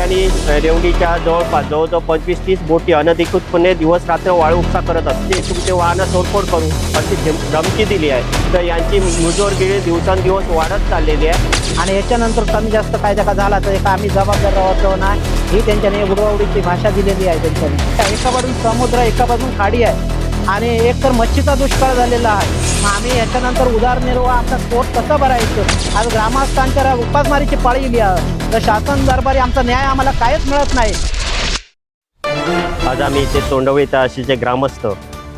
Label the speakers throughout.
Speaker 1: आणि रेवणीच्या जवळजवळ 25-30 बोटी अनधिकृतपणे दिवस रात्र वाळू उपसा करत असते, तुमचे वाहनं तोडफोड करू अशी धमकी दिली आहे. तर यांची मुजोरगिरी दिवसेंदिवस वाढत चाललेली आहे
Speaker 2: आणि याच्यानंतर कमी जास्त कायदा का झाला तर एक आम्ही जबाबदार राहतो ना, ही त्यांच्याने उडवाउडीची भाषा दिलेली आहे. त्यांच्याने एका बाजून समुद्र, एका बाजून खाडी आहे आणि एक तर मच्छीचा दुष्काळ झालेला आहे. मग आम्ही याच्यानंतर उदरनिर्वाह आमचा पोट कसं भरायचं? आज ग्रामस्थांच्या उपासमारीची पाळी इली आहे, तर शासन दरबारी आमचा न्याय आम्हाला काहीच मिळत नाही.
Speaker 1: आज आम्ही इथे तोंडवळी तहसीलचे ग्रामस्थ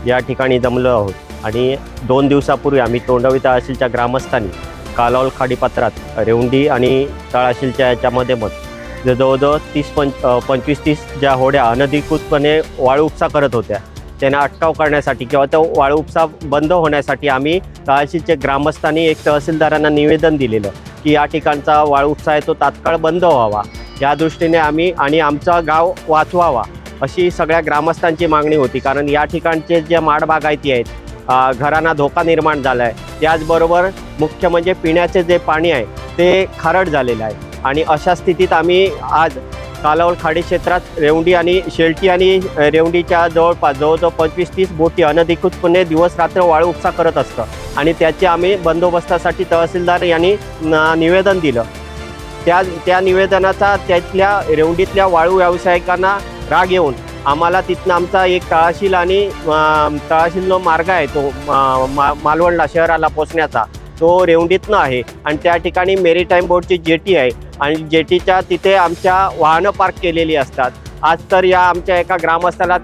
Speaker 1: या ठिकाणी जमलो आहोत आणि 2 दिवसापूर्वी आम्ही तोंडवळी तहसीलच्या ग्रामस्थांनी कालावल खाडीपात्रात रेवंडी आणि तळाशीलच्या याच्यामध्ये जवळजवळ 25-30 ज्या होड्या अनधिकृतपणे वाळू उपसा करत होत्या त्यांना अटकाव करण्यासाठी किंवा तो वाळू उपसा बंद होण्यासाठी आम्ही तहसीलचे ग्रामस्थांनी एक तहसीलदारांना निवेदन दिलेलं की या ठिकाणचा वाळू उपसा आहे तो तात्काळ बंद व्हावा, या दृष्टीने आम्ही आणि आमचा गाव वाचवावा अशी सगळ्या ग्रामस्थांची मागणी होती. कारण या ठिकाणचे जे माडबागायती आहेत घरांना धोका निर्माण झाला आहे, त्याचबरोबर मुख्य म्हणजे पिण्याचे जे पाणी आहे ते खारट झालेलं आहे आणि अशा स्थितीत आम्ही आज कालावल खाडी क्षेत्रात रेवंडी आणि शेलटी आणि रेवंडीच्या जवळजवळ 25-30 बोटी अनधिकृतपणे दिवस रात्र वाळू उपसा करत असतं आणि त्याचे आम्ही बंदोबस्तासाठी तहसीलदार यांनी निवेदन दिलं. त्या निवेदनाचा त्यातल्या रेवंडीतल्या वाळू व्यावसायिकांना राग येऊन आम्हाला तिथनं आमचा एक तळाशील आणि तळाशील मार्ग आहे तो मालवणला शहराला पोचण्याचा तो रेवंडीतनं आहे आणि त्या ठिकाणी मेरीटाईम बोर्डची जेटी आहे आणि जेटीच्या तिथे आमच्या वाहनं पार्क केलेली असतात. आज तर या आमच्या एका ग्रामस्थाला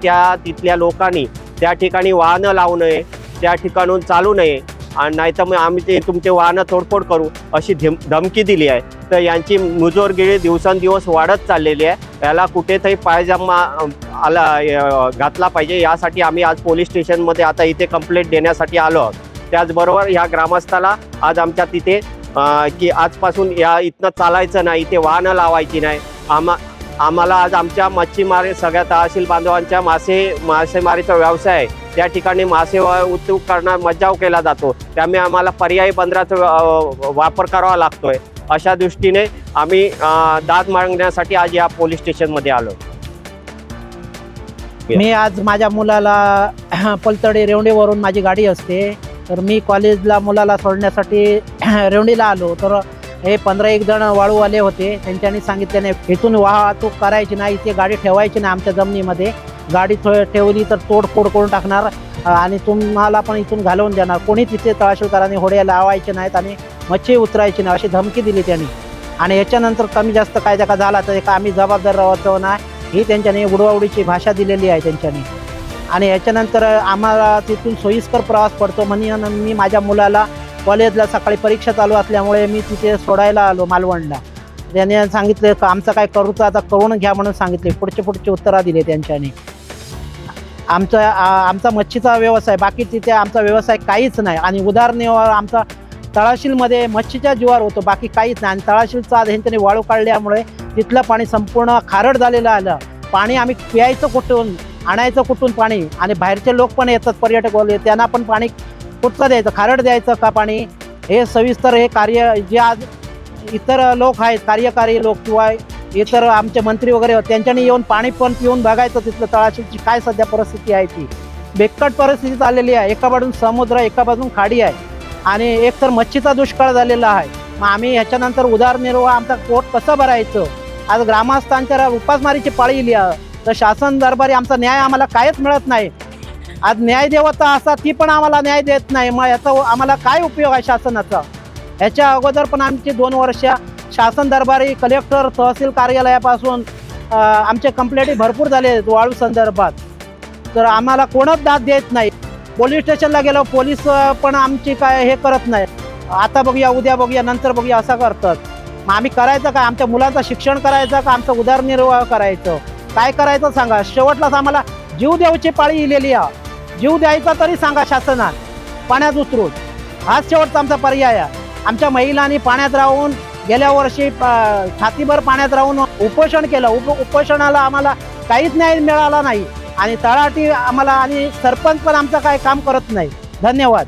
Speaker 1: तिथल्या लोकांनी त्या ठिकाणी वाहनं लावू नये, त्या ठिकाणून चालू नये आणि नाही तर मग आम्ही ते तुमचे वाहनं तोडफोड करू अशी धमकी दिली आहे. तर यांची मुजोरगिरी दिवसेंदिवस वाढत चाललेली आहे. याला कुठेतरी पायजमा घातला पाहिजे, यासाठी आम्ही आज पोलीस स्टेशनमध्ये आता इथे कंप्लेंट देण्यासाठी आलो आहोत. त्याचबरोबर ह्या ग्रामस्थाला आज आमच्या तिथे की आजपासून इथनं चालायचं नाही, इथे वाहनं लावायची नाही. आम्हाला आज आमच्या मच्छीमारी सगळ्या तहसील बांधवांच्या मासेमारीचा व्यवसाय आहे, त्या ठिकाणी मासे उद्योग करणार मज्जाव केला जातो, त्यामुळे आम्हाला पर्यायी बंदराचा वापर करावा लागतोय. अशा दृष्टीने आम्ही दाद मागण्यासाठी आज या पोलीस स्टेशनमध्ये आलो.
Speaker 2: मी आज माझ्या मुलाला पलतडी रेवंडीवरून माझी गाडी असते, तर मी कॉलेजला मुलाला सोडण्यासाठी रेवंडीला आलो. तर हे 15-1 जण वाळूवाले होते, त्यांच्यानी सांगितल्याने इथून वाहतूक करायची नाही, इथे गाडी ठेवायची नाही, आमच्या जमिनीमध्ये गाडी ठेवली तर तोडफोड करून टाकणार आणि तुम्हाला पण इथून घालवून देणार, कोणी तिथे तळाशीलकरांनी होड्या लावायचे नाहीत आणि मच्छी उतरायची नाही अशी धमकी दिली त्यांनी. आणि याच्यानंतर कमी जास्त कायदा का झाला तर एक आम्ही जबाबदार राहतो ना, ही त्यांच्याने उडवाउडीची भाषा दिलेली आहे त्यांच्यानी. आणि याच्यानंतर आम्हाला तिथून सोयीस्कर प्रवास पडतो म्हणून मी माझ्या मुलाला कॉलेजला सकाळी परीक्षा चालू असल्यामुळे मी तिथे सोडायला आलो मालवणला. त्याने सांगितले आमचं काय करू तर आता करून घ्या म्हणून सांगितले, पुढचे उत्तरं दिले त्यांच्याने. आमचा मच्छीचा व्यवसाय, बाकी तिथे आमचा व्यवसाय काहीच नाही आणि उदरनिर्वाह आमचा तळाशीलमध्ये मच्छीच्या जीवावर होतो, बाकी काहीच नाही. आणि तळाशीलचा ह्यांच्याने वाळू काढल्यामुळे तिथलं पाणी संपूर्ण खारट झालेलं आलं. पाणी आम्ही प्यायचं कुठून, आणायचं कुठून पाणी? आणि बाहेरचे लोक पण येतात, पर्यटक वगैरे, त्यांना पण पाणी कुठचं द्यायचं? खारट द्यायचं का पाणी? हे सविस्तर हे कार्य जे आज इतर लोक आहेत, कार्यकारी लोक किंवा इतर आमचे मंत्री वगैरे त्यांच्यानी येऊन पाणी पण पिऊन बघायचं तिथलं तळाशीलची काय सध्या परिस्थिती आहे. ती बेक्कट परिस्थिती चाललेली आहे. एका बाजून समुद्र, एका बाजून खाडी आहे आणि एक तर मच्छीचा दुष्काळ झालेला आहे. मग आम्ही ह्याच्यानंतर उदरनिर्वाह आमचा पोट कसं भरायचं? आज ग्रामस्थांच्या उपासमारीची पाळी इली आहे, तर शासन दरबारी आमचा न्याय आम्हाला काहीच मिळत नाही. आज न्याय देवता असा ती पण आम्हाला न्याय देत नाही. मग याचा आम्हाला काय उपयोग आहे शासनाचा? ह्याच्या अगोदर पण आमची 2 वर्ष शासन दरबारी कलेक्टर तहसील कार्यालयापासून आमचे कंप्लेंटी भरपूर झाले वाळू संदर्भात, तर आम्हाला कोणच दाद देत नाही. पोलीस स्टेशनला गेलो, पोलीस पण आमची काय हे करत नाही, आता बघूया, उद्या बघूया, नंतर बघूया असं करतात. मग आम्ही करायचं काय? आमच्या मुलांचं शिक्षण करायचं का आमचं उदरनिर्वाह करायचं? काय करायचं सांगा? शेवटलाच आम्हाला जीव द्यायची पाळी इलेली आहे. जीव द्यायचा तरी सांगा शासनात, पाण्यात उतरून. हाच शेवटचा आमचा पर्याय आहे. आमच्या महिलांनी पाण्यात राहून गेल्या वर्षी छातीभर पाण्यात राहून उपोषण केलं. उपोषणाला आम्हाला काहीच न्याय मिळाला नाही आणि तळाटी आम्हाला आणि सरपंच पण आमचं काय काम करत नाही. धन्यवाद.